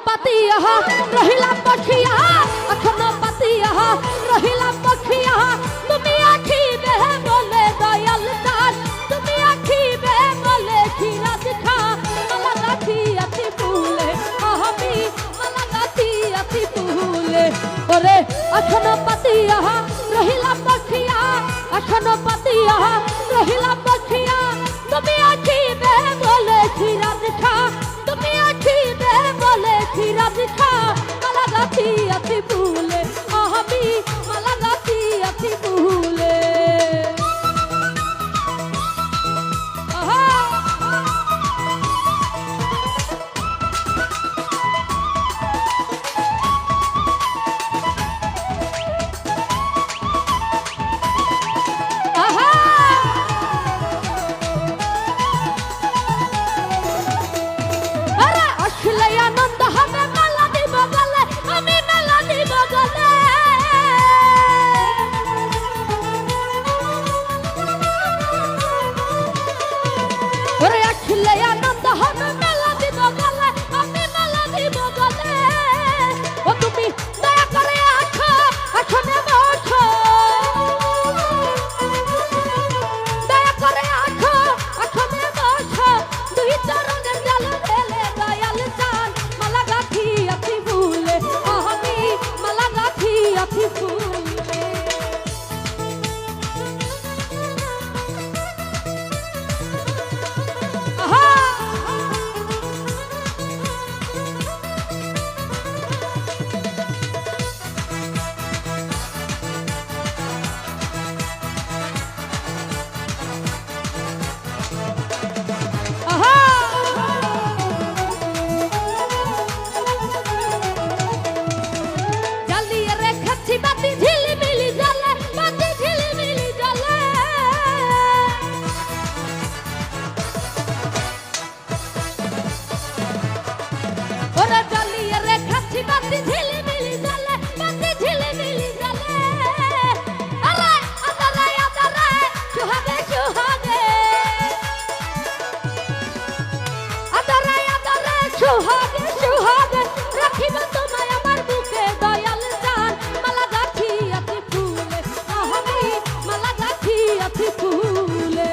পাতিয়া রহিলাম বসিয়া এখনো পাতিয়া রহিলাম বসিয়া তুমি আখিবে বলে দয়াল চাঁদ তুমি আখিবে বলে সিরাজ খা মালা গাছি আছি ফুলে আমি মালা গাছি আছি ফুলে ওরে এখনো পাতিয়া রহিলাম বসিয়া এখনো পাতিয়া রহিলাম বসিয়া তুমি আখিবে বলে সিরাজ খা তুমি আখিবে বলে সিরাজ খা মালা গাছি আছি ফুলে আমি মালা গাছি আছি ফুলে আনন্দ হবে মেলা দিব গলে আমি মেলা দিব গলে ওরে আসলে আনন্দ হবে মেলা দিব গলে আমি মেলা দিব গলে ও তুমি দয়া করে আছো এখনে বসো দয়া করে আছো এখনে বসো দুই চরণের জল ঢেলে দয়াল চাঁদ মালা গাছি আছি ফুলে আমি মালা গাছি আছি ফুলে বাতি ঝিলিমিলি জ্বলে বাতি ঝিলিমিলি জ্বলে ওরা জ্বালিয়ে রেখেছি বাতি ঝিলিমিলি জ্বলে বাতি ঝিলিমিলি জ্বলে আরে আদারে আদারে সুহাগে সুহাগে আদারে আদারে সুহাগে সুহাগে রাখিব তোমায় আমার বুকে দয়াল চাঁদ মালা গাছি আছি ফুলে আমি মালা গাছি আছি ফুলে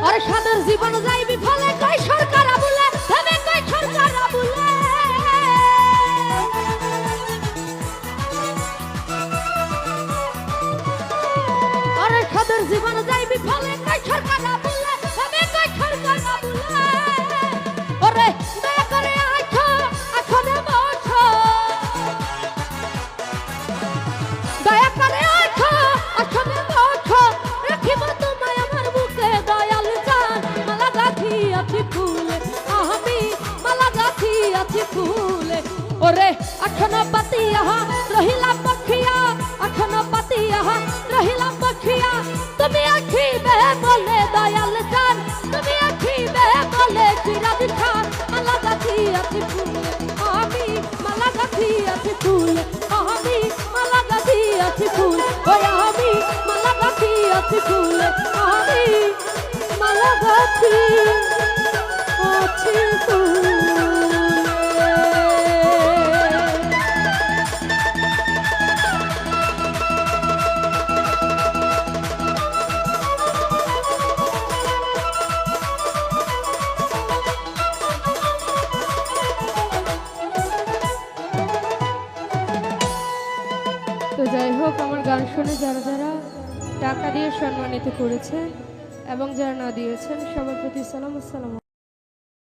আরে সাদের জীবন যাইবি ফলে কই সরকার বলে তবে কই সরকার বলে আরে সাদের জীবন যাইবি ফলে কই সরকার বলে তবে কই সরকার বলে ওরে দয়া করে আছো এখনে বসো দয়া করে আছো এখনে বসো রাখিব তোমায় আমার বুকে দয়াল চাঁদ মালা গাছি আছি ফুলে আমি মালা গাছি আছি ফুলে ওরে এখনো পাতিয়া রহিলাম বসিয়া এখনো পাতিয়া রহিলাম বসিয়া তুমি আখিবে বলে দয়াল চাঁদ তুমি আখিবে বলে সিরাজ খা মালা গাছি আছি ফুলে আমি মালা গাছি আছি ফুলে আমি মালা গাছি আছি ফুলে ওই আমি মালা গাছি আছি ফুলে আমি মালা গাছি আছি ফুলে তো যাই হোক আমার গান শুনে যারা যারা টাকা দিয়ে সম্মানিত করেছেন এবং যারা না দিয়েছেন সবার প্রতি সালাম আসসালাম।